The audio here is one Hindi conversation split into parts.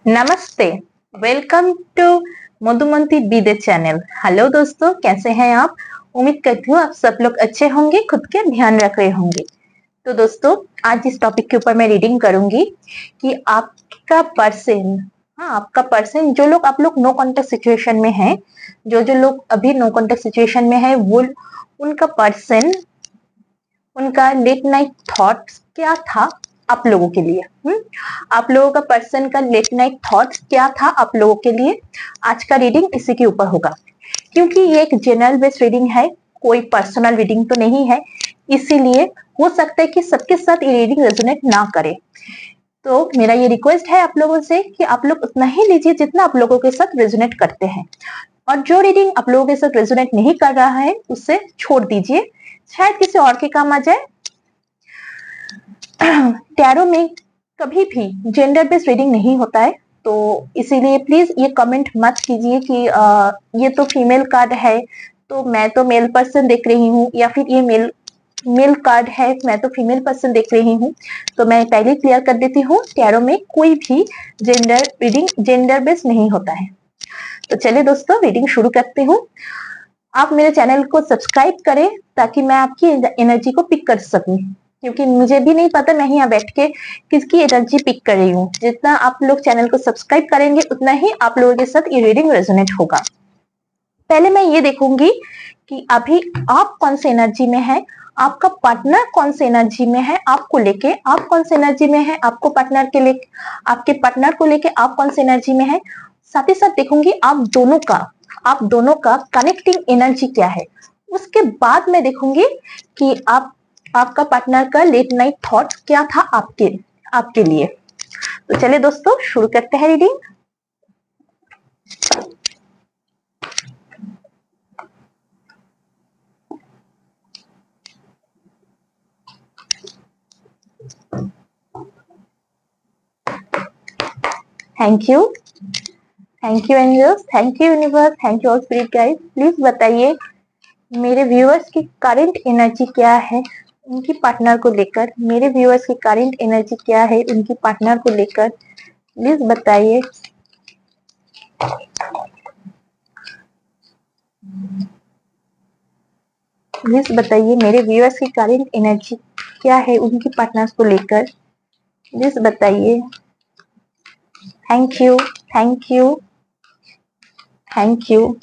नमस्ते, वेलकम टू मधुमंती बीदे चैनल। हेलो दोस्तों, कैसे हैं आप? उम्मीद करती हूँ आप सब लोग अच्छे होंगे, खुद के ध्यान रख रहे होंगे। तो दोस्तों, आज इस टॉपिक के ऊपर मैं रीडिंग करूंगी कि आपका पर्सन, आपका पर्सन, जो लोग आप लोग नो कॉन्टेक्ट सिचुएशन में हैं, जो लोग अभी नो कॉन्टेक्ट सिचुएशन में है, वो उनका पर्सन, उनका लेट नाइट थॉट्स क्या था आप लोगों के लिए। आप लोगों का पर्सन का लेट नाइट थॉट्स क्या था आप लोगों के लिए। आज का रीडिंग इसी के ऊपर होगा, क्योंकि ये एक जनरल बेस्ड रीडिंग है, कोई पर्सनल रीडिंग तो नहीं है। इसीलिए हो सकता है कि सबके साथ ये रीडिंग रेजोनेट ना करे। तो मेरा ये रिक्वेस्ट है आप लोगों से कि आप लोग उतना ही लीजिए जितना आप लोगों के साथ रेजोनेट करते हैं, और जो रीडिंग आप लोगों के साथ रेजोनेट नहीं कर रहा है उसे छोड़ दीजिए, शायद किसी और के काम आ जाए। टैरो में कभी भी जेंडर बेस्ड रीडिंग नहीं होता है, तो इसीलिए प्लीज ये कमेंट मत कीजिए कि ये तो फीमेल कार्ड है तो मैं तो मेल पर्सन देख रही हूँ, या फिर ये मेल कार्ड है मैं तो फीमेल पर्सन देख रही हूँ। तो मैं पहले क्लियर कर देती हूँ, टैरो में कोई भी जेंडर रीडिंग जेंडर बेस्ड नहीं होता है। तो चलिए दोस्तों, रीडिंग शुरू करते हूँ। आप मेरे चैनल को सब्सक्राइब करें ताकि मैं आपकी एनर्जी को पिक कर सकूं, क्योंकि मुझे भी नहीं पता मैं यहाँ बैठ के किसकी एनर्जी पिक कर रही हूँ। जितना आप लोग चैनल को सब्सक्राइब करेंगे उतना ही आप लोगों के साथ ये रीडिंग रेजोनेट होगा। पहले मैं ये देखूंगी कि अभी आप कौन सी एनर्जी में है, आपका पार्टनर कौन सी एनर्जी में है, आपको लेके आप कौन सी एनर्जी में है, आपको पार्टनर के लेके, आपके पार्टनर को लेके आप कौन सी एनर्जी में है। साथ ही साथ देखूंगी आप दोनों का कनेक्टिंग एनर्जी क्या है। उसके बाद मैं देखूंगी कि आपका पार्टनर का लेट नाइट थॉट क्या था आपके आपके लिए। तो चलिए दोस्तों, शुरू करते हैं reading. Thank you, thank you angels, thank you universe, thank you all spirit guys. Please बताइए मेरे व्यूअर्स की करंट एनर्जी क्या है उनकी पार्टनर को लेकर। मेरे व्यूअर्स की करंट एनर्जी क्या है उनकी पार्टनर को लेकर, प्लीज बताइए। प्लीज बताइए मेरे व्यूअर्स की करंट एनर्जी क्या है उनकी पार्टनर्स को लेकर, प्लीज बताइए। Thank you, thank you, thank you,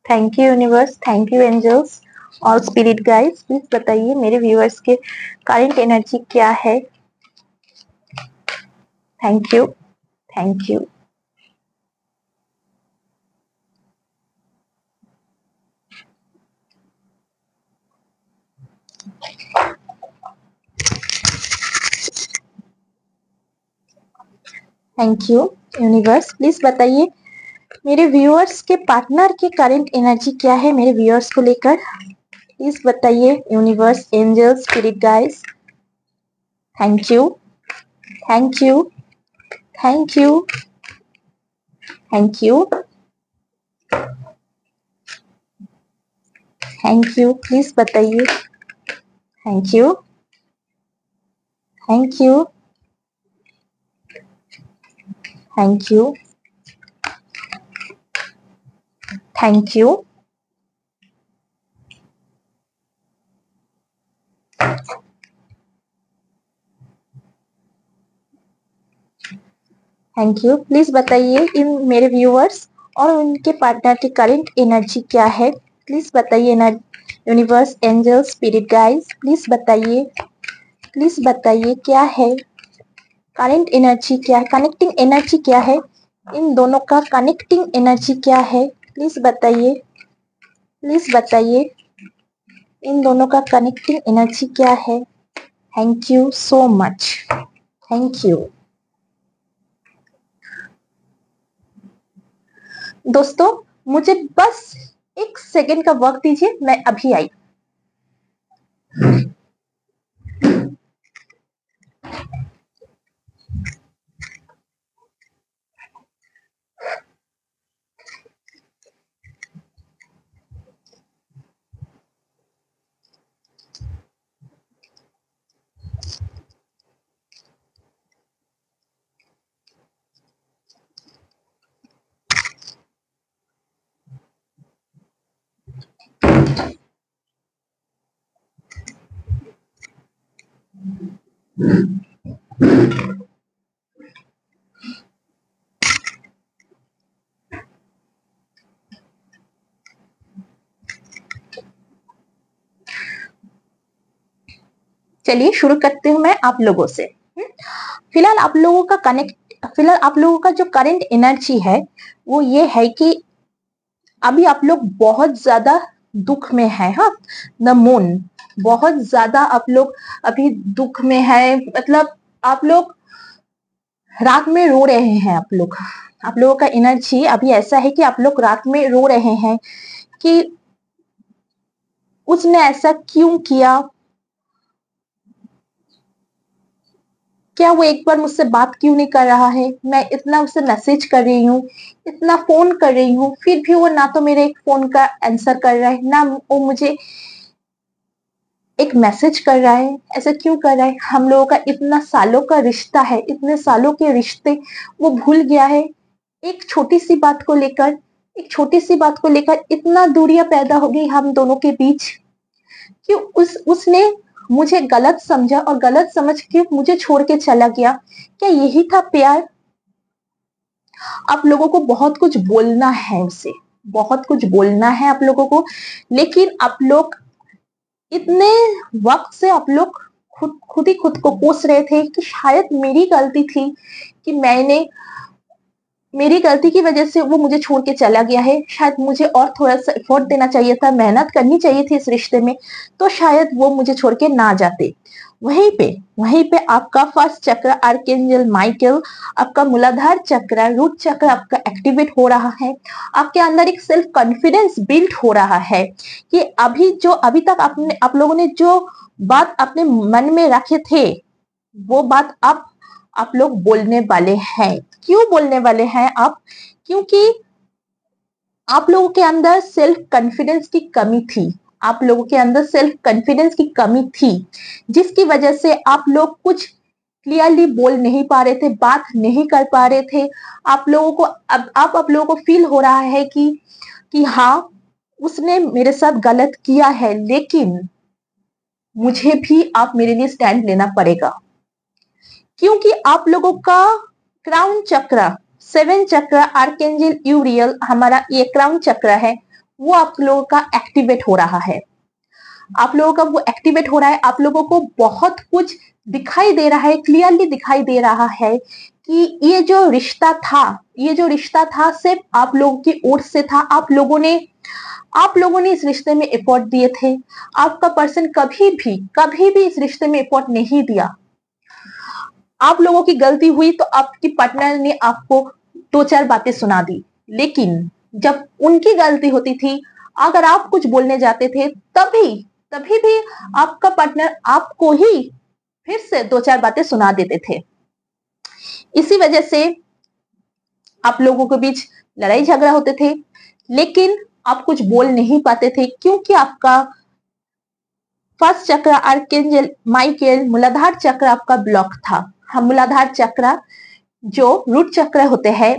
thank you universe, thank you angels, all spirit guides. Please बताइए मेरे व्यूअर्स के करंट एनर्जी क्या है। Thank you, thank you. Thank you universe, please बताइए मेरे व्यूअर्स के पार्टनर की करंट एनर्जी क्या है मेरे व्यूअर्स को लेकर। प्लीज बताइए universe, angels, spirit guides. Thank you, thank you, thank you, thank you, thank you. Please बताइए। Thank you, thank you, thank you, thank you, thank you. Please बताइए इन मेरे व्यूअर्स और उनके पार्टनर की करंट एनर्जी क्या है। प्लीज बताइए universe, angel, spirit guides, please बताइए, प्लीज बताइए क्या है करंट एनर्जी, क्या है कनेक्टिंग एनर्जी, क्या है इन दोनों का कनेक्टिंग एनर्जी क्या है। प्लीज बताइए, प्लीज बताइए इन दोनों का कनेक्टिंग एनर्जी क्या है। Thank you so much, thank you. दोस्तों, मुझे बस एक सेकेंड का वक्त दीजिए, मैं अभी आई। चलिए शुरू करती हूँ मैं आप लोगों से। फिलहाल आप लोगों का फिलहाल आप लोगों का जो करंट एनर्जी है वो ये है कि अभी आप लोग बहुत ज्यादा दुख में है। हाँ, द मून, बहुत ज्यादा आप लोग अभी दुख में है। मतलब आप लोग रात में रो रहे हैं। आप लोगों का एनर्जी अभी ऐसा है कि आप लोग रात में रो रहे हैं कि उसने ऐसा क्यों किया, क्या वो एक बार मुझसे बात क्यों नहीं कर रहा है, मैं इतना उसे मैसेज कर रही हूँ, इतना फोन कर रही हूँ, फिर भी वो ना तो मेरे एक फोन का आंसर कर रहा है, ना वो मुझे एक मैसेज कर रहा है। ऐसा क्यों कर रहा है? हम लोगों का इतना सालों का रिश्ता है, इतने सालों के रिश्ते वो भूल गया है। एक छोटी सी बात को लेकर, एक छोटी सी बात को लेकर इतना दूरियां पैदा हो गई हम दोनों के बीच कि उसने मुझे गलत समझा और गलत समझ के मुझे छोड़ के चला गया। क्या यही था प्यार? आप लोगों को बहुत कुछ बोलना है उसे, बहुत कुछ बोलना है आप लोगों को, लेकिन आप लोग इतने वक्त से आप लोग खुद ही खुद को कोस रहे थे कि शायद मेरी गलती थी, कि मेरी गलती की वजह से वो मुझे छोड़ के चला गया है। शायद मुझे और थोड़ा सा एफर्ट देना चाहिए था, मेहनत करनी चाहिए थी इस रिश्ते में, तो शायद वो मुझे छोड़ के ना जाते। वहीं पे आपका फर्स्ट चक्र आर्कएंजल माइकल, आपका मूलाधार चक्र, रूट चक्र आपका एक्टिवेट हो रहा है। आपके अंदर एक सेल्फ कॉन्फिडेंस बिल्ड हो रहा है कि अभी तक आप लोगों ने जो बात अपने मन में रखे थे वो बात आप लोग बोलने वाले हैं। क्यों बोलने वाले हैं आप? क्योंकि आप लोगों के अंदर सेल्फ कॉन्फिडेंस की कमी थी। आप लोगों के अंदर सेल्फ कॉन्फिडेंस की कमी थी, जिसकी वजह से आप लोग कुछ क्लियरली बोल नहीं पा रहे थे, बात नहीं कर पा रहे थे। आप लोगों को आप लोगों को फील हो रहा है कि हाँ, उसने मेरे साथ गलत किया है, लेकिन मुझे भी आप मेरे लिए स्टैंड लेना पड़ेगा। क्योंकि आप लोगों का क्राउन चक्र, सेवन चक्र आर्केंजल यूरियल, हमारा ये क्राउन चक्र है, वो आप लोगों का एक्टिवेट हो रहा है। आप लोगों का वो एक्टिवेट हो रहा है। आप लोगों को बहुत कुछ दिखाई दे रहा है, क्लियरली दिखाई दे रहा है कि ये जो रिश्ता था सिर्फ आप लोगों की ओर से था। आप लोगों ने इस रिश्ते में एफर्ट दिए थे। आपका पर्सन कभी भी इस रिश्ते में एफर्ट नहीं दिया। आप लोगों की गलती हुई तो आपकी पार्टनर ने आपको दो चार बातें सुना दी, लेकिन जब उनकी गलती होती थी, अगर आप कुछ बोलने जाते थे, तभी तभी भी आपका पार्टनर आपको ही फिर से दो चार बातें सुना देते थे। इसी वजह से आप लोगों के बीच लड़ाई झगड़ा होते थे, लेकिन आप कुछ बोल नहीं पाते थे क्योंकि आपका फर्स्ट चक्र आर्केंजल माइकेल, मूलाधार चक्र आपका ब्लॉक था। हम मूलाधार चक्र जो रूट चक्र होते हैं,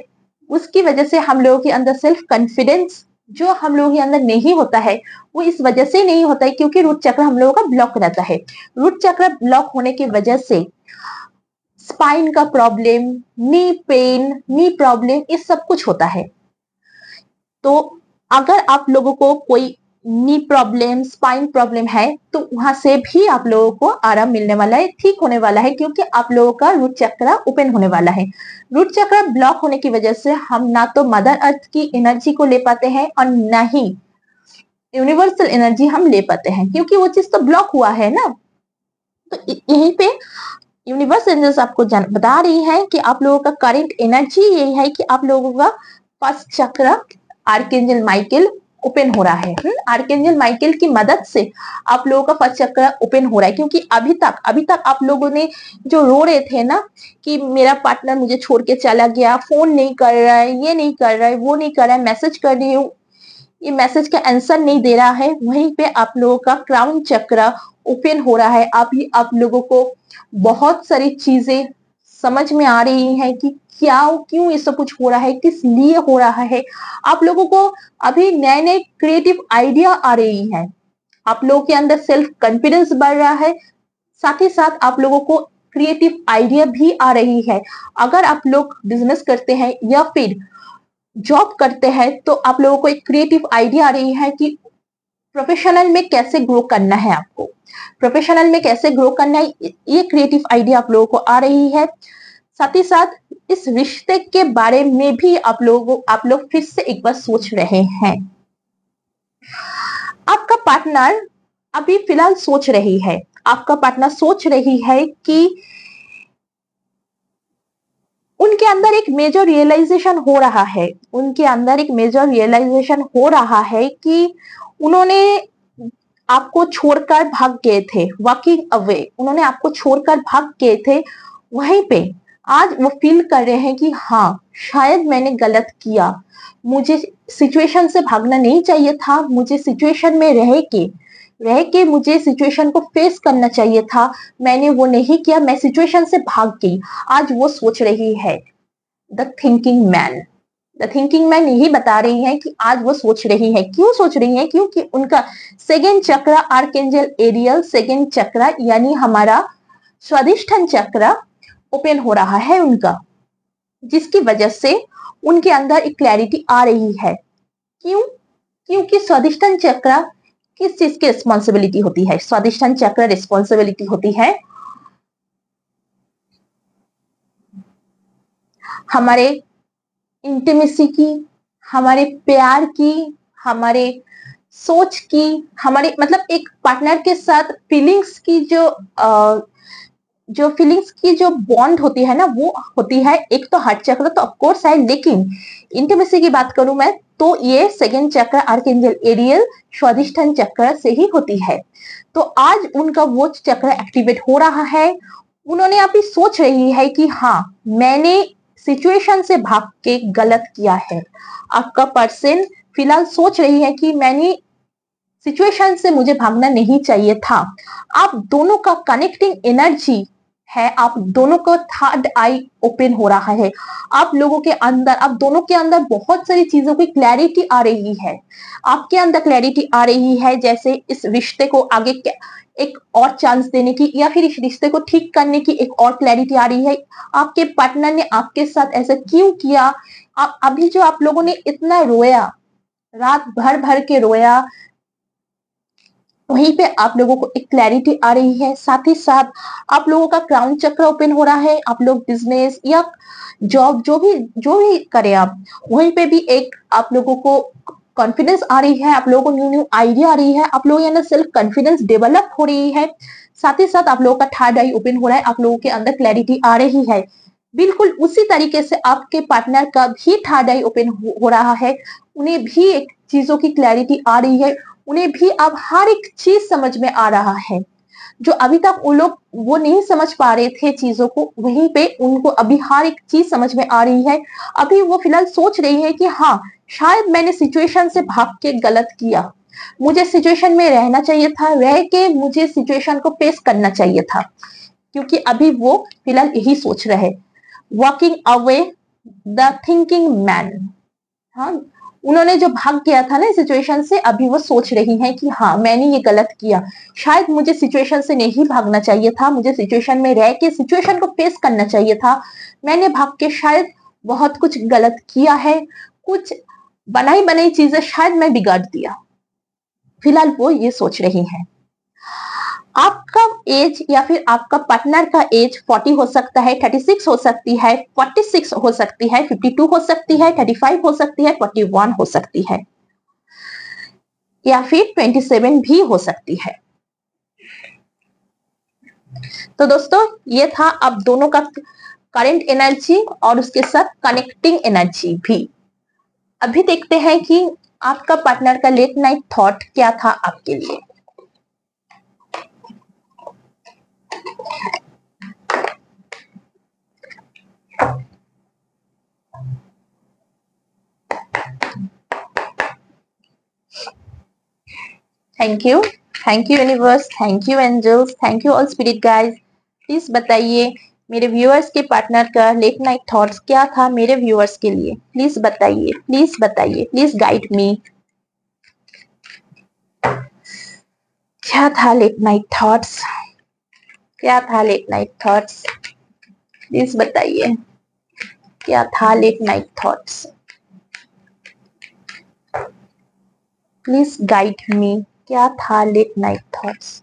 उसकी वजह से हम लोगों के अंदर सेल्फ कॉन्फिडेंस जो हम लोगों के अंदर नहीं होता है, वो इस वजह से नहीं होता है क्योंकि रूट चक्र हम लोगों का ब्लॉक रहता है। रूट चक्र ब्लॉक होने की वजह से स्पाइन का प्रॉब्लम, नी पेन, नी प्रॉब्लम, ये सब कुछ होता है। तो अगर आप लोगों को कोई नी प्रॉब्लम, स्पाइन प्रॉब्लम है, तो वहां से भी आप लोगों को आराम मिलने वाला है, ठीक होने वाला है, क्योंकि आप लोगों का रूट चक्र ओपन होने वाला है। रूट चक्र ब्लॉक होने की वजह से हम ना तो मदर अर्थ की एनर्जी को ले पाते हैं और ना ही यूनिवर्सल एनर्जी हम ले पाते हैं, क्योंकि वो चीज तो ब्लॉक हुआ है ना। तो यहीं पे यूनिवर्स एनर्जी आपको बता रही है कि आप लोगों का करंट एनर्जी यही है कि आप लोगों का फर्स्ट चक्र आर्केंजल माइकल ओपन हो रहा है। आर्केंजल माइकल की मदद से आप लोगों का फर्स्ट चक्र ओपन हो रहा है, क्योंकि अभी तक आप लोगों ने जो रो रहे थे ना कि मेरा पार्टनर मुझे छोड़ के चला गया, फोन नहीं कर रहा है, ये नहीं कर रहा है, वो नहीं कर रहा है, मैसेज कर रही हूँ, ये मैसेज का आंसर नहीं दे रहा है, वहीं पे आप लोगों का क्राउन चक्र ओपन हो रहा है। आप लोगों को बहुत सारी चीजें समझ में आ रही हैं कि क्या क्यों ये सब कुछ हो रहा है, किस लिए हो रहा है। आप लोगों को अभी नए नए क्रिएटिव आइडिया आ रही हैं। आप लोगों के अंदर सेल्फ कॉन्फिडेंस बढ़ रहा है। साथ ही साथ आप लोगों को क्रिएटिव आइडिया भी आ रही है। अगर आप लोग बिजनेस करते हैं या फिर जॉब करते हैं तो आप लोगों को एक क्रिएटिव आइडिया आ रही है कि प्रोफेशनल में कैसे ग्रो करना है, आपको प्रोफेशनल में कैसे ग्रो करना है, ये क्रिएटिव आइडिया आप लोगों को आ रही है। साथ ही साथ इस रिश्ते के बारे में भी आप लोग फिर से एक बार सोच रहे हैं। आपका पार्टनर अभी फिलहाल सोच रही है, आपका पार्टनर सोच रही है कि उनके अंदर एक मेजर रियलाइजेशन हो रहा है, उनके अंदर एक मेजर रियलाइजेशन हो रहा है कि उन्होंने आपको छोड़कर भाग गए थे, वॉकिंग अवे, उन्होंने आपको छोड़कर भाग गए थे। वहीं पे आज वो फील कर रहे हैं कि हाँ शायद मैंने गलत किया, मुझे सिचुएशन से भागना नहीं चाहिए था, मुझे सिचुएशन में रह के मुझे सिचुएशन को फेस करना चाहिए था, मैंने वो नहीं किया, मैं सिचुएशन से भाग गई। आज वो सोच रही है। The thinking man, the thinking man यही बता रही है कि आज वो सोच रही है। क्यों सोच रही है? क्योंकि उनका सेकंड चक्र आर्कएंजल एरियल सेकंड चक्र यानी हमारा स्वादिष्ठान चक्र ओपन हो रहा है उनका, जिसकी वजह से उनके अंदर एक क्लैरिटी आ रही है। क्यों? क्योंकि स्वादिष्ठान चक्र किस चीज की रिस्पॉन्सिबिलिटी होती है? स्वादिष्ठान चक्र रिस्पॉन्सिबिलिटी होती है हमारे इंटीमेसी की, हमारे प्यार की, हमारे सोच की, हमारे मतलब एक पार्टनर के साथ फीलिंग्स की जो फीलिंग्स की जो बॉन्ड होती है ना, वो होती है। एक तो हार्ट चक्र तो ऑफकोर्स है, लेकिन इंटीमेसी की बात करूं मैं तो ये सेकंड चक्र आर्कएंजल एरियल स्वादिष्ठान चक्र से ही होती है। तो आज उनका वो चक्र एक्टिवेट हो रहा है। उन्होंने अभी सोच रही है कि हाँ मैंने सिचुएशन से भाग के गलत किया है। आपका पर्सन फिलहाल सोच रही है कि मैंने सिचुएशन से मुझे भागना नहीं चाहिए था। आप दोनों का कनेक्टिंग एनर्जी है, आप दोनों का थर्ड आई ओपन हो रहा है। आप लोगों के अंदर, आप दोनों के अंदर बहुत सारी चीजों की क्लैरिटी आ रही है। आपके अंदर क्लैरिटी आ रही है, जैसे इस रिश्ते को आगे एक और चांस देने की या फिर इस रिश्ते को ठीक करने की एक और क्लैरिटी आ रही है। आपके पार्टनर ने आपके साथ ऐसा क्यों किया? अभी जो आप लोगों ने इतना रोया, रात भर भर के रोया, वहीं पे आप लोगों को एक क्लैरिटी आ रही है। साथ ही साथ आप लोगों का क्राउन चक्र ओपन हो रहा है। आप लोग बिजनेस या जॉब जो भी करें आप, वहीं पे भी एक आप लोगों को कॉन्फिडेंस आ रही है, आप लोगों को न्यू न्यू आइडिया आ रही है, आप लोगों के अंदर सेल्फ कॉन्फिडेंस डेवलप हो रही है। साथ ही साथ आप लोगों का थर्ड आई ओपन हो रहा है, आप लोगों के अंदर क्लैरिटी आ रही है। बिल्कुल उसी तरीके से आपके पार्टनर का भी थर्ड आई ओपन हो रहा है, उन्हें भी एक चीजों की क्लैरिटी आ रही है, उन्हें भी अब हर एक चीज समझ में आ रहा है। जो अभी तक वो लोग वो नहीं समझ पा रहे थे चीजों को, वहीं पे उनको अभी हर एक चीज समझ में आ रही है। अभी वो फिलहाल सोच रही है कि हाँ शायद मैंने सिचुएशन से भाग के गलत किया, मुझे सिचुएशन में रहना चाहिए था, रह के मुझे सिचुएशन को फेस करना चाहिए था। क्योंकि अभी वो फिलहाल यही सोच रहे। Walking away the thinking man, हाँ उन्होंने जो भाग गया था ना सिचुएशन से, अभी वो सोच रही हैं कि हाँ मैंने ये गलत किया, शायद मुझे सिचुएशन से नहीं भागना चाहिए था, मुझे सिचुएशन में रह के सिचुएशन को फेस करना चाहिए था, मैंने भाग के शायद बहुत कुछ गलत किया है, कुछ बनाई बनाई चीजें शायद मैं बिगाड़ दिया। फिलहाल वो ये सोच रही हैं। आपका एज या फिर आपका पार्टनर का एज 40 हो सकता है, 36 हो सकती है, 46 हो सकती है, 52 हो सकती है, 35 हो सकती है, 41 हो सकती है, या फिर 27 भी हो सकती है। तो दोस्तों ये था अब दोनों का करंट एनर्जी और उसके साथ कनेक्टिंग एनर्जी भी। अभी देखते हैं कि आपका पार्टनर का लेट नाइट थॉट क्या था आपके लिए। Thank you universe, thank you angels, thank you all spirit guys. Please बताइए मेरे व्यूअर्स के पार्टनर का लेट नाइट थॉट्स क्या था मेरे व्यूअर्स के लिए। प्लीज बताइए, प्लीज बताइए, प्लीज गाइड मी। क्या था लेट नाइट थॉट्स? क्या था लेट नाइट थॉट्स, प्लीज बताइए क्या था late night thoughts, please guide me, क्या था late night thoughts.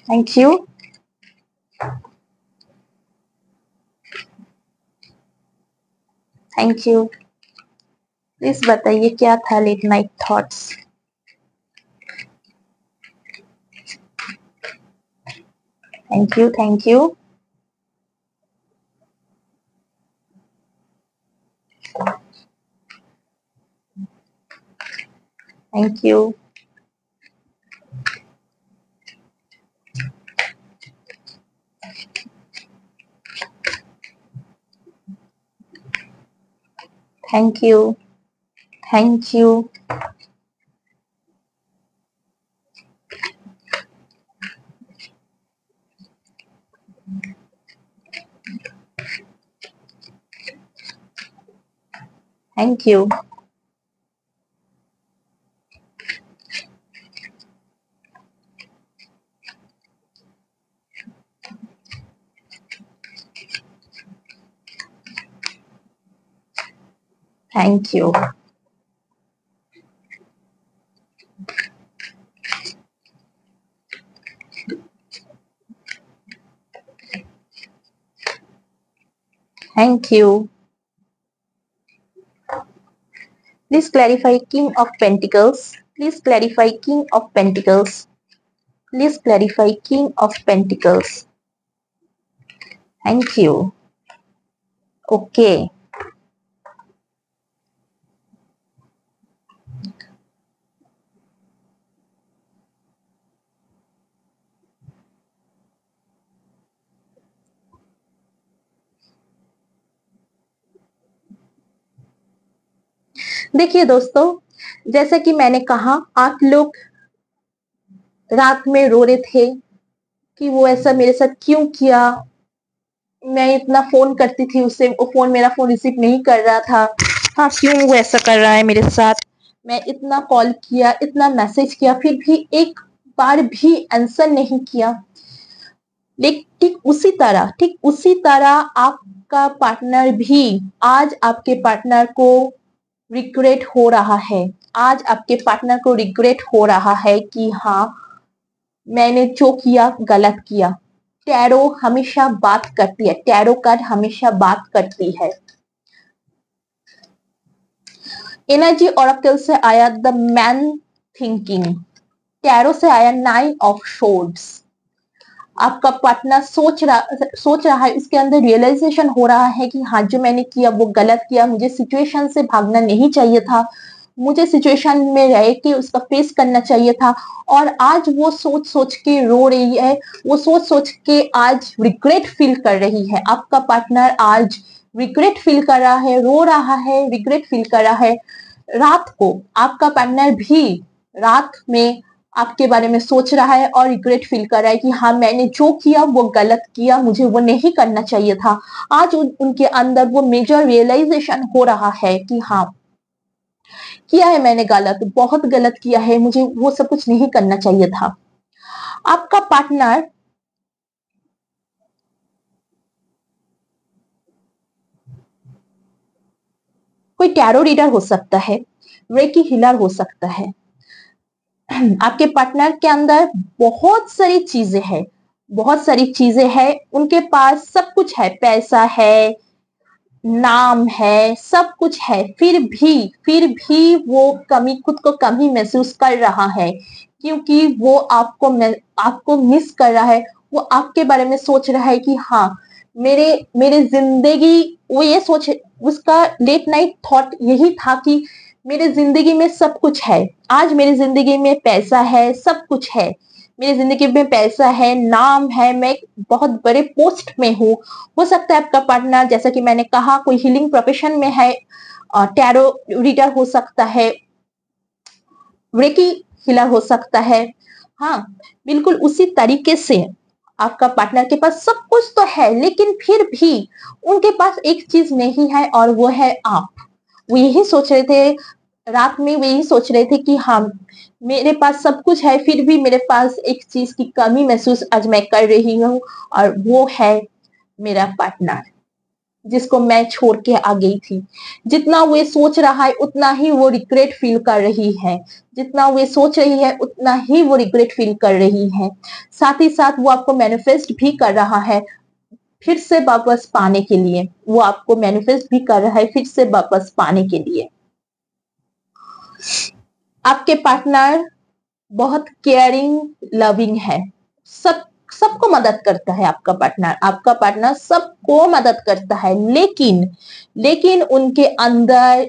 Thank you. Thank you. Please बताइए क्या था late night thoughts. Thank you. Thank you. Thank you. Thank you. Thank you. Thank you. Thank you. Thank you. Please clarify King of Pentacles. Please clarify King of Pentacles. Please clarify King of Pentacles. Thank you. Okay. देखिए दोस्तों, जैसा कि मैंने कहा, आप लोग रात में रो रहे थे कि वो ऐसा मेरे साथ क्यों किया, मैं इतना फोन करती थी उससे, वो मेरा फोन रिसीव नहीं कर रहा था, हाँ क्यों वो ऐसा कर रहा है मेरे साथ, मैं इतना कॉल किया, इतना मैसेज किया, फिर भी एक बार भी आंसर नहीं किया। लेकिन ठीक उसी तरह आपका पार्टनर भी, आज आपके पार्टनर को रिग्रेट हो रहा है, आज आपके पार्टनर को रिग्रेट हो रहा है कि हाँ मैंने जो किया गलत किया। टैरो हमेशा बात करती है, टैरो कार्ड हमेशा बात करती है। एनर्जी ऑरेकल से आया द मैन थिंकिंग, टैरो से आया 9 ऑफ सोर्ड्स। आपका पार्टनर सोच रहा है, इसके अंदर रियलाइजेशन हो रहा है कि हाँ जो मैंने किया वो गलत किया, मुझे सिचुएशन से भागना नहीं चाहिए था, मुझे सिचुएशन में रह के उसका फेस करना चाहिए था। और आज वो सोच सोच के रो रही है, वो सोच सोच के आज रिग्रेट फील कर रही है। आपका पार्टनर आज रिग्रेट फील कर रहा है, रो रहा है, रिग्रेट फील कर रहा है। रात को आपका पार्टनर भी रात में आपके बारे में सोच रहा है और रिग्रेट फील कर रहा है कि हाँ मैंने जो किया वो गलत किया, मुझे वो नहीं करना चाहिए था। आज उनके अंदर वो मेजर रियलाइजेशन हो रहा है कि हाँ किया है मैंने गलत, बहुत गलत किया है, मुझे वो सब कुछ नहीं करना चाहिए था। आपका पार्टनर कोई टैरो रीडर हो सकता है, रेकी हीलर हो सकता है। आपके पार्टनर के अंदर बहुत सारी चीजें हैं, बहुत सारी चीजें हैं, उनके पास सब कुछ है, पैसा है, नाम है, सब कुछ है, फिर भी वो कमी, खुद को कमी महसूस कर रहा है, क्योंकि वो आपको मिस कर रहा है। वो आपके बारे में सोच रहा है कि हाँ मेरे मेरे जिंदगी, वो ये सोच, उसका लेट नाइट थॉट यही था कि मेरे जिंदगी में सब कुछ है, आज मेरी जिंदगी में पैसा है, सब कुछ है, मेरी जिंदगी में पैसा है, नाम है, मैं एक बहुत बड़े पोस्ट में हूँ। हो सकता है आपका पार्टनर, जैसा कि मैंने कहा, कोई हीलिंग प्रोफेशन में है, टैरो रीडर हो सकता है, रेकी हीलर हो सकता है। हाँ बिल्कुल उसी तरीके से आपका पार्टनर के पास सब कुछ तो है, लेकिन फिर भी उनके पास एक चीज नहीं है और वो है आप। वो यही सोच रहे थे रात में वही सोच रहे थे कि हाँ, मेरे पास सब कुछ है, फिर भी मेरे पास एक चीज की कमी महसूस आज मैं कर रही हूँ, और वो है मेरा पार्टनर, जिसको मैं छोड़ के आ गई थी। जितना वो सोच रहा है उतना ही वो रिग्रेट फील कर रही है, जितना वो सोच रही है उतना ही वो रिग्रेट फील कर रही है। साथ ही साथ वो आपको मैनिफेस्ट भी कर रहा है फिर से वापस पाने के लिए, वो आपको मैनिफेस्ट भी कर रहा है फिर से वापस पाने के लिए। आपके पार्टनर बहुत केयरिंग, लविंग है, सब सबको मदद करता है। आपका पार्टनर सबको मदद करता है, लेकिन लेकिन उनके अंदर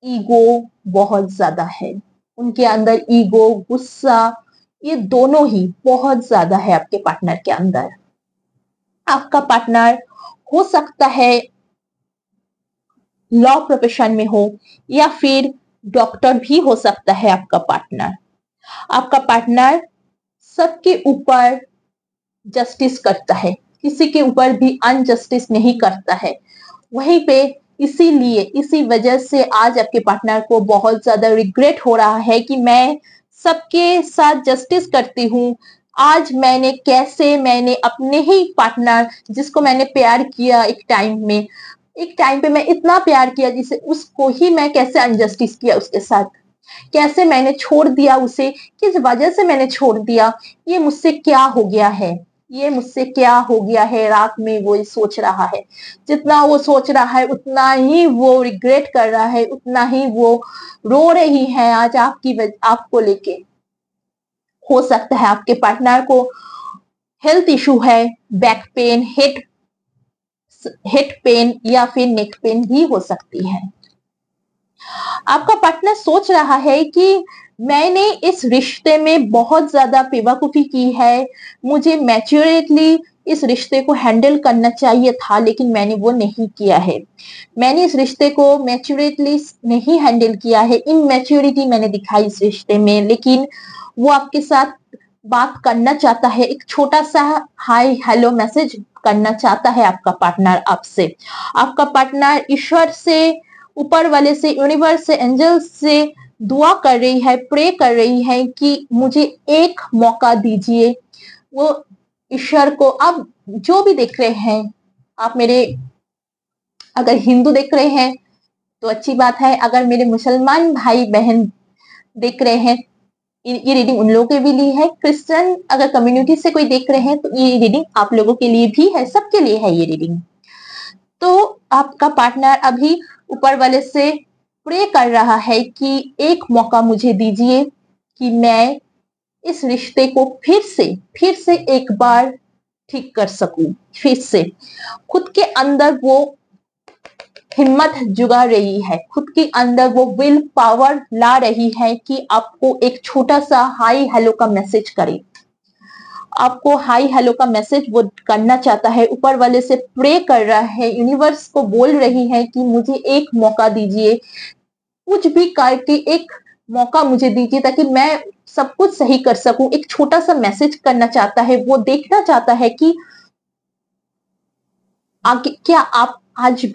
ईगो बहुत ज्यादा है। उनके अंदर ईगो, गुस्सा, ये दोनों ही बहुत ज्यादा है आपके पार्टनर के अंदर। आपका पार्टनर हो सकता है लॉ प्रोफेशन में हो, या फिर डॉक्टर भी हो सकता है आपका पार्टनर। आपका पार्टनर सबके ऊपर जस्टिस करता है, किसी के ऊपर भी अनजस्टिस नहीं करता है। वहीं पे इसीलिए, इसी वजह से आज आपके पार्टनर को बहुत ज्यादा रिग्रेट हो रहा है कि मैं सबके साथ जस्टिस करती हूँ, आज मैंने अपने ही पार्टनर, जिसको मैंने प्यार किया एक टाइम पे मैं इतना प्यार किया, जिसे उसको ही मैं कैसे अनजस्टिस किया उसके साथ, कैसे मैंने छोड़ दिया उसे, किस वजह से मैंने छोड़ दिया, ये मुझसे क्या हो गया है, ये मुझसे क्या हो गया है। रात में वो सोच रहा है, जितना वो सोच रहा है उतना ही वो रिग्रेट कर रहा है, उतना ही वो रो रही है आज आपको लेके। हो सकता है आपके पार्टनर को हेल्थ इशू है, बैक पेन, हेड पेन या फिर नेक पेन भी हो सकती है। आपका पार्टनर सोच रहा है कि मैंने इस रिश्ते में बहुत ज्यादा बेवकूफी की है, मुझे मैच्योरिटली इस रिश्ते को हैंडल करना चाहिए था, लेकिन मैंने वो नहीं किया है। मैंने इस रिश्ते को मैच्योरिटली नहीं हैंडल किया है, इनमैच्योरिटी मैंने दिखाई इस रिश्ते में। लेकिन वो आपके साथ बात करना चाहता है, एक छोटा सा हाय हेलो मैसेज करना चाहता है आपका पार्टनर आपसे। आपका पार्टनर ईश्वर से, ऊपर वाले से, यूनिवर्स से, एंजल से दुआ कर रही है, प्रे कर रही है कि मुझे एक मौका दीजिए। वो ईश्वर को, आप जो भी देख रहे हैं, आप मेरे अगर हिंदू देख रहे हैं तो अच्छी बात है, अगर मेरे मुसलमान भाई बहन देख रहे हैं, ये रीडिंग उन लोगों के भी लिए है। क्रिश्चियन अगर कम्युनिटी से कोई देख रहे हैं तो ये रीडिंग आप लोगों के लिए भी है, सबके लिए है ये रीडिंग। तो आपका पार्टनर अभी ऊपर वाले से प्रे कर रहा है कि एक मौका मुझे दीजिए कि मैं इस रिश्ते को फिर से एक बार ठीक कर सकूं। फिर से खुद के अंदर वो हिम्मत जुगा रही है, खुद के अंदर वो विल पावर ला रही है कि आपको एक छोटा सा हाई हेलो का मैसेज करे। आपको हाई हेलो का मैसेज वो करना चाहता है, ऊपर वाले से प्रे कर रहा है, यूनिवर्स को बोल रही है कि मुझे एक मौका दीजिए, कुछ भी करके एक मौका मुझे दीजिए ताकि मैं सब कुछ सही कर सकूं। एक छोटा सा मैसेज करना चाहता है, वो देखना चाहता है कि आगे क्या आप आज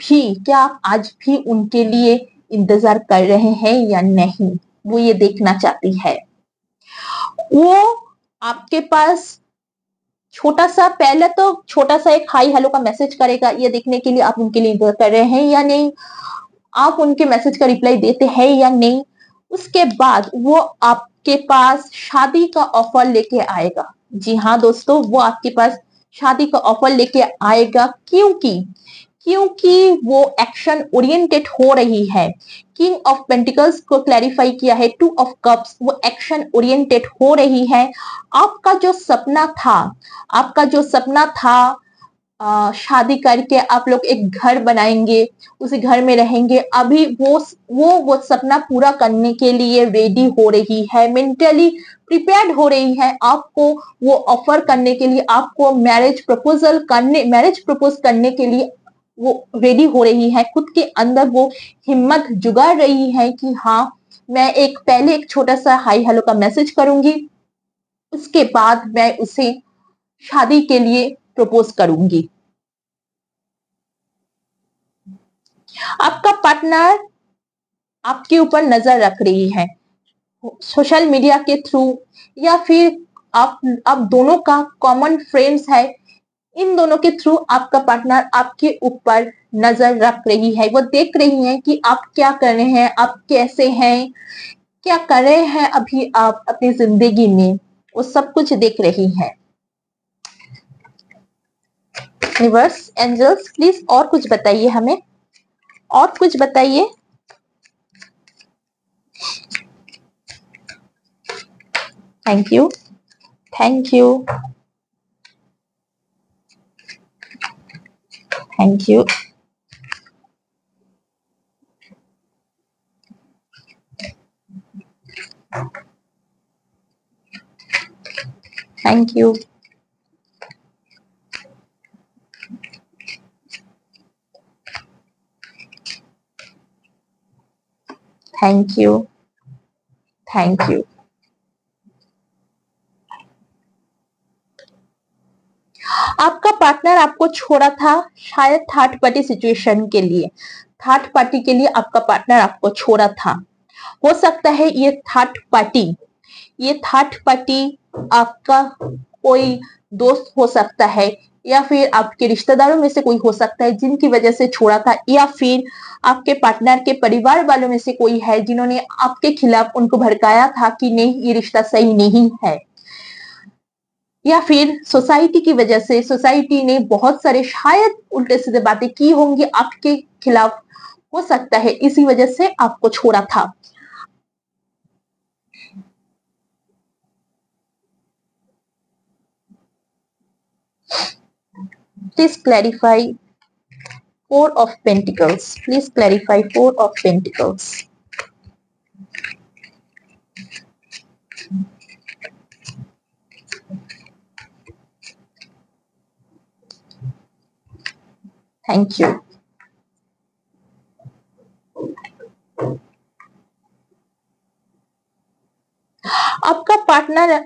भी उनके लिए इंतजार कर रहे हैं या नहीं, वो ये देखना चाहती है। वो आपके पास पहले तो छोटा सा एक हाई हेलो का मैसेज करेगा, ये देखने के लिए आप उनके लिए इंतजार कर रहे हैं या नहीं, आप उनके मैसेज का रिप्लाई देते हैं या नहीं। उसके बाद वो आपके पास शादी का ऑफर लेके आएगा। जी हाँ दोस्तों, वो आपके पास शादी का ऑफर लेके आएगा, क्योंकि वो एक्शन ओरिएंटेड हो रही है। किंग ऑफ पेंटिकल्स को क्लैरिफाई किया है, टू ऑफ कप्स, वो एक्शन ओरिएंटेड हो रही है। आपका जो सपना था, आपका जो सपना था शादी करके आप लोग एक घर बनाएंगे, उसी घर में रहेंगे, अभी वो सपना पूरा करने के लिए रेडी हो रही है, मेंटली प्रिपेयर्ड हो रही है आपको वो ऑफर करने के लिए, आपको मैरिज प्रपोज करने के लिए वो रेडी हो रही है। खुद के अंदर वो हिम्मत जुगा रही है कि हाँ, मैं पहले एक छोटा सा हाई हेलो का मैसेज करूंगी, उसके बाद मैं उसे शादी के लिए प्रपोज करूंगी। आपका पार्टनर आपके ऊपर नजर रख रही है, सोशल मीडिया के थ्रू, या फिर आप दोनों का कॉमन फ्रेंड्स है, इन दोनों के थ्रू आपका पार्टनर आपके ऊपर नजर रख रही है। वो देख रही है कि आप क्या कर रहे हैं, आप कैसे हैं, क्या कर रहे हैं अभी आप अपनी जिंदगी में, वो सब कुछ देख रही है। यूनिवर्स, एंजल्स, प्लीज और कुछ बताइए हमें, और कुछ बताइए। Thank you, thank you, thank you, thank you, thank you, thank you. आपका पार्टनर आपको छोड़ा था शायद थर्ड पार्टी सिचुएशन के लिए, थर्ड पार्टी के लिए आपका पार्टनर आपको छोड़ा था। हो सकता है ये थर्ड पार्टी आपका कोई दोस्त हो सकता है, या फिर आपके रिश्तेदारों में से कोई हो सकता है जिनकी वजह से छोड़ा था, या फिर आपके पार्टनर के परिवार वालों में से कोई है जिन्होंने आपके खिलाफ उनको भड़काया था कि नहीं ये रिश्ता सही नहीं है, या फिर सोसाइटी की वजह से सोसाइटी ने बहुत सारे शायद उल्टे सीधे बातें की होंगी आपके खिलाफ, हो सकता है इसी वजह से आपको छोड़ा था। Please clarify four of pentacles, please clarify four of pentacles. Thank you. आपका पार्टनर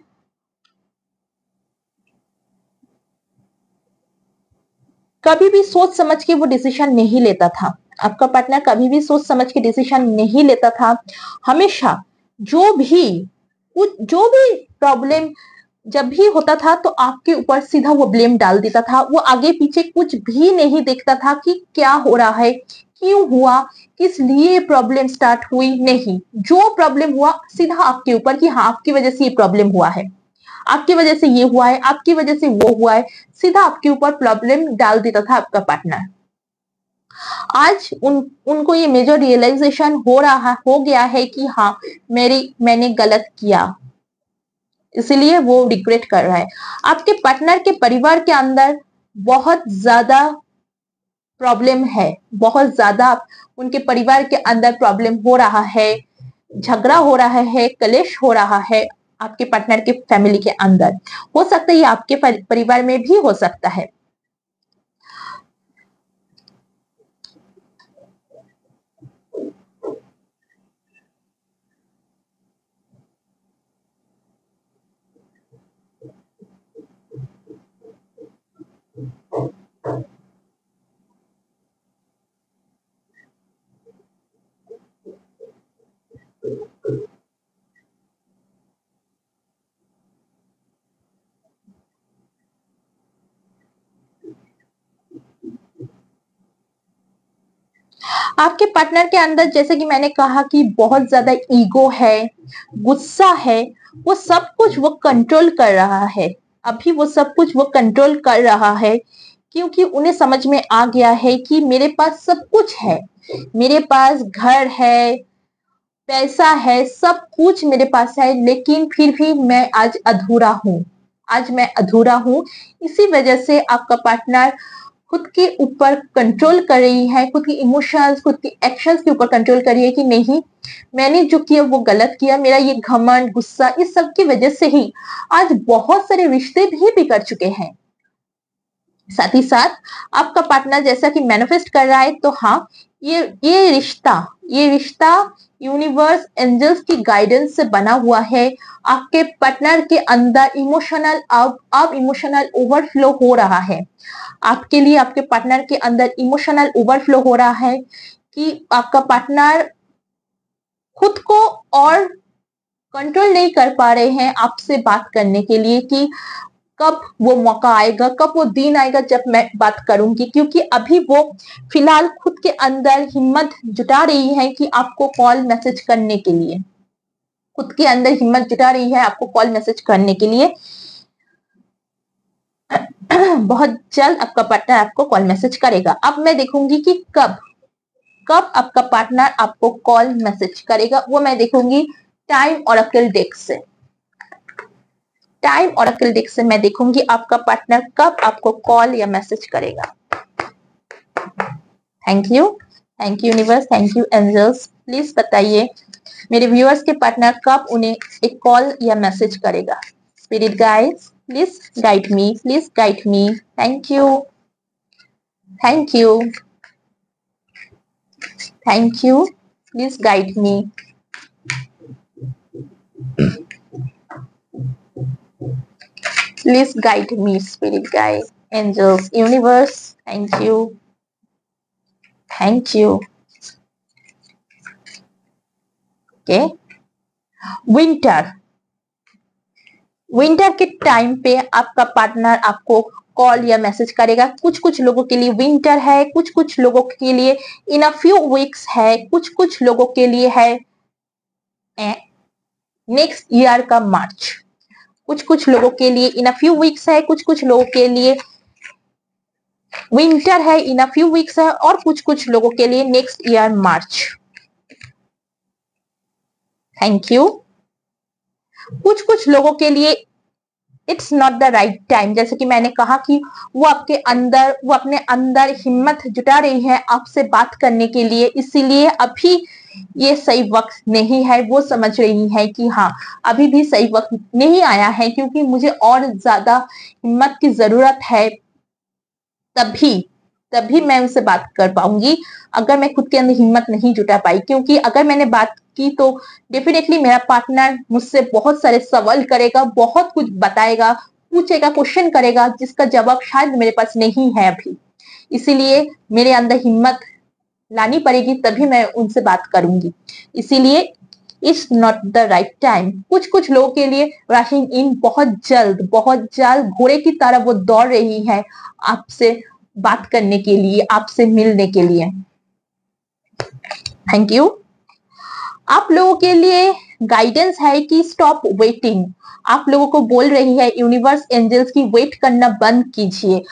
कभी भी सोच समझ के वो डिसीजन नहीं लेता था, आपका पार्टनर कभी भी सोच समझ के डिसीजन नहीं लेता था। हमेशा जो भी प्रॉब्लम जब भी होता था तो आपके ऊपर सीधा वो ब्लेम डाल देता था। वो आगे पीछे कुछ भी नहीं देखता था कि क्या हो रहा है, क्यों हुआ, किस लिए प्रॉब्लम स्टार्ट हुई, नहीं, जो प्रॉब्लम हुआ सीधा आपके ऊपर कि हाँ आपकी वजह से ये प्रॉब्लम हुआ है, आपकी वजह से ये हुआ है, आपकी वजह से वो हुआ है, सीधा आपके ऊपर प्रॉब्लम डाल देता था आपका पार्टनर। आज उनको ये मेजर रियलाइजेशन हो गया है कि हाँ मैंने गलत किया, इसलिए वो रिग्रेट कर रहा है। आपके पार्टनर के परिवार के अंदर बहुत ज्यादा प्रॉब्लम है, बहुत ज्यादा उनके परिवार के अंदर प्रॉब्लम हो रहा है, झगड़ा हो रहा है, कलेश हो रहा है आपके पार्टनर के फैमिली के अंदर। हो सकता है ये आपके परिवार में भी हो सकता है। आपके पार्टनर के अंदर जैसे कि मैंने कहा कि बहुत ज्यादा ईगो है, गुस्सा है, वो सब कुछ वो कंट्रोल कर रहा है, अभी वो सब कुछ वो कंट्रोल कर रहा है, क्योंकि उन्हें समझ में आ गया है कि मेरे पास सब कुछ है, मेरे पास घर है, पैसा है, सब कुछ मेरे पास है, लेकिन फिर भी मैं आज अधूरा हूँ, आज मैं अधूरा हूँ। इसी वजह से आपका पार्टनर खुद के ऊपर कंट्रोल कर रही है, खुद की इमोशंस, खुद की एक्शंस के ऊपर कंट्रोल कर रही है कि नहीं मैंने जो किया वो गलत किया, मेरा ये घमंड, गुस्सा, इस सब की वजह से ही आज बहुत सारे रिश्ते भी बिगड़ चुके हैं। साथ ही साथ आपका पार्टनर जैसा कि मैनिफेस्ट कर रहा है, तो हाँ ये रिश्ता यूनिवर्स एंजल्स की गाइडेंस से बना हुआ है। आपके पार्टनर के अंदर इमोशनल अब इमोशनल ओवरफ्लो हो रहा है, आपके लिए आपके पार्टनर के अंदर इमोशनल ओवरफ्लो हो रहा है कि आपका पार्टनर खुद को और कंट्रोल नहीं कर पा रहे हैं आपसे बात करने के लिए कि कब वो मौका आएगा, कब वो दिन आएगा जब मैं बात करूंगी, क्योंकि अभी वो फिलहाल खुद के अंदर हिम्मत जुटा रही है कि आपको कॉल मैसेज करने के लिए, खुद के अंदर हिम्मत जुटा रही है आपको कॉल मैसेज करने के लिए। बहुत जल्द आपका पार्टनर आपको कॉल मैसेज करेगा। अब मैं देखूंगी कि कब कब आपका पार्टनर आपको कॉल मैसेज करेगा, वो मैं देखूंगी टाइम ऑरेकल डेक से। टाइम ऑरेकल डेक से मैं देखूंगी आपका पार्टनर कब आपको कॉल या मैसेज करेगा। Thank you universe, thank you angels. Please बताइए मेरे व्यूअर्स के पार्टनर कब उन्हें एक कॉल या मैसेज करेगा। Spirit guides please guide me, please guide me. Thank you, thank you, thank you, please guide me. Please guide me, spirit guide, angels, universe. Thank you. Thank you. Okay. Winter, winter के टाइम पे आपका पार्टनर आपको कॉल या मैसेज करेगा। कुछ कुछ लोगों के लिए विंटर है, कुछ कुछ लोगों के लिए इन अ फ्यू वीक्स है, कुछ कुछ लोगों के लिए है नेक्स्ट ईयर का मार्च। कुछ कुछ लोगों के लिए इन अ फ्यू वीक्स है, कुछ कुछ लोगों के लिए विंटर है, इन अ फ्यू वीक्स है, और कुछ कुछ लोगों के लिए next year March. Thank you. कुछ कुछ लोगों के लिए it's not the right time, जैसे कि मैंने कहा कि वो अपने अंदर हिम्मत जुटा रही है आपसे बात करने के लिए, इसीलिए अभी ये सही वक्त नहीं है। वो समझ रही है कि हाँ अभी भी सही वक्त नहीं आया है, क्योंकि मुझे और ज्यादा हिम्मत की जरूरत है, तभी तभी मैं उनसे बात कर पाऊंगी। अगर मैं खुद के अंदर हिम्मत नहीं जुटा पाई, क्योंकि अगर मैंने बात की तो डेफिनेटली मेरा पार्टनर मुझसे बहुत सारे सवाल करेगा, बहुत कुछ बताएगा, पूछेगा, क्वेश्चन करेगा, जिसका जवाब शायद मेरे पास नहीं है अभी। इसीलिए मेरे अंदर हिम्मत लानी पड़ेगी, तभी मैं उनसे बात करूंगी। इसीलिए it's not the right time. कुछ कुछ लोगों के लिए रशिंग इन बहुत जल्द घोड़े की तरह वो दौड़ रही है आपसे बात करने के लिए, आपसे मिलने के लिए। Thank you. आप लोगों के लिए गाइडेंस है कि स्टॉप वेटिंग। आप लोगों को बोल रही है यूनिवर्स एंजल्स की वेट करना बंद कीजिए।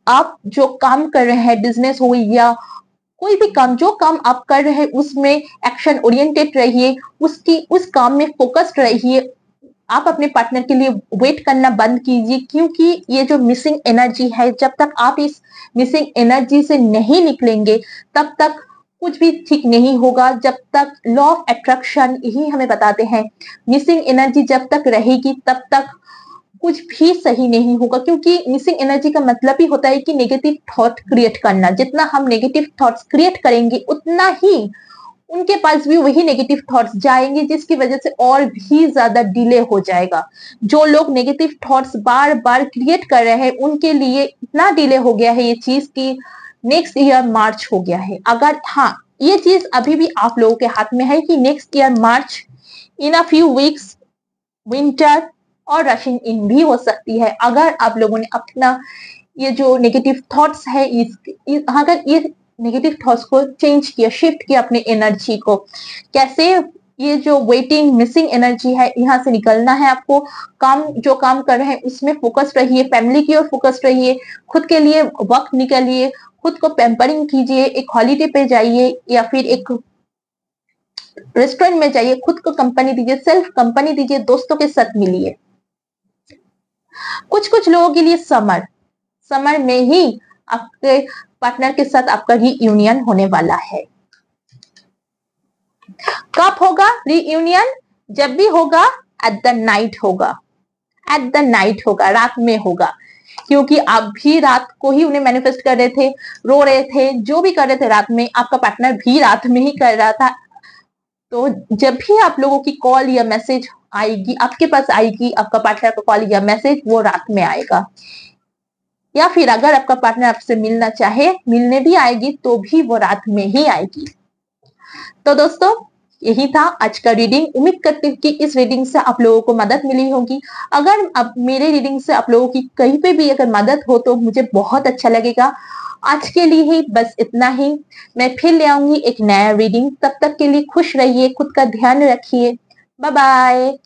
आप जो काम कर रहे हैं, बिजनेस हो या कोई भी काम, जो काम आप कर रहे हैं उसमें एक्शन ओरिएंटेड रहिए, उस काम में फोकस्ड रहिए। आप अपने पार्टनर के लिए वेट करना बंद कीजिए, क्योंकि ये जो मिसिंग एनर्जी है, जब तक आप इस मिसिंग एनर्जी से नहीं निकलेंगे तब तक कुछ भी ठीक नहीं होगा। जब तक लॉ ऑफ अट्रैक्शन यही हमें बताते हैं, मिसिंग एनर्जी जब तक रहेगी तब तक कुछ भी सही नहीं होगा, क्योंकि मिसिंग एनर्जी का मतलब ही होता है कि नेगेटिव थॉट क्रिएट करना। जितना हम नेगेटिव थॉट्स क्रिएट करेंगे उतना ही उनके पास भी वही नेगेटिव थॉट्स जाएंगे, जिसकी वजह से और भी ज्यादा डिले हो जाएगा। जो लोग नेगेटिव थॉट्स बार बार क्रिएट कर रहे हैं उनके लिए इतना डिले हो गया है ये चीज कि नेक्स्ट ईयर मार्च हो गया है। अगर हाँ ये चीज अभी भी आप लोगों के हाथ में है कि next year March, in a few weeks winter और रशिंग इन भी हो सकती है। अगर आप लोगों ने अपना ये जो नेगेटिव थॉट्स है अगर ये नेगेटिव थॉट्स को चेंज किया, शिफ्ट किया अपने एनर्जी को, कैसे ये जो वेटिंग मिसिंग एनर्जी है यहाँ से निकलना है आपको। जो काम कर रहे हैं उसमें फोकस रहिए, फैमिली की ओर फोकस रहिए, खुद के लिए वक्त निकालिए, खुद को पैम्परिंग कीजिए, एक हॉलीडे पे जाइए या फिर एक रेस्टोरेंट में जाइए, खुद को कंपनी दीजिए, सेल्फ कंपनी दीजिए, दोस्तों के साथ मिलिए। कुछ कुछ लोगों के लिए समर में ही आपके पार्टनर के साथ आपका रीयूनियन होने वाला है। कब होगा रीयूनियन? जब भी होगा एट द नाइट होगा, एट द नाइट होगा, रात में होगा, क्योंकि आप भी रात को ही उन्हें मैनिफेस्ट कर रहे थे, रो रहे थे, जो भी कर रहे थे रात में, आपका पार्टनर भी रात में ही कर रहा था। तो जब भी आप लोगों की कॉल या मैसेज आएगी, आपके पास आएगी, आपका पार्टनर का कॉल या मैसेज, वो रात में आएगा। या फिर अगर आपका पार्टनर आपसे मिलना चाहे, मिलने भी आएगी तो भी वो रात में ही आएगी। तो दोस्तों यही था आज का रीडिंग। उम्मीद करती हूँ कि इस रीडिंग से आप लोगों को मदद मिली होगी। अगर अब मेरे रीडिंग से आप लोगों की कहीं पे भी अगर मदद हो तो मुझे बहुत अच्छा लगेगा। आज के लिए ही बस इतना ही। मैं फिर ले आऊंगी एक नया रीडिंग। तब तक के लिए खुश रहिए, खुद का ध्यान रखिए। Bye bye.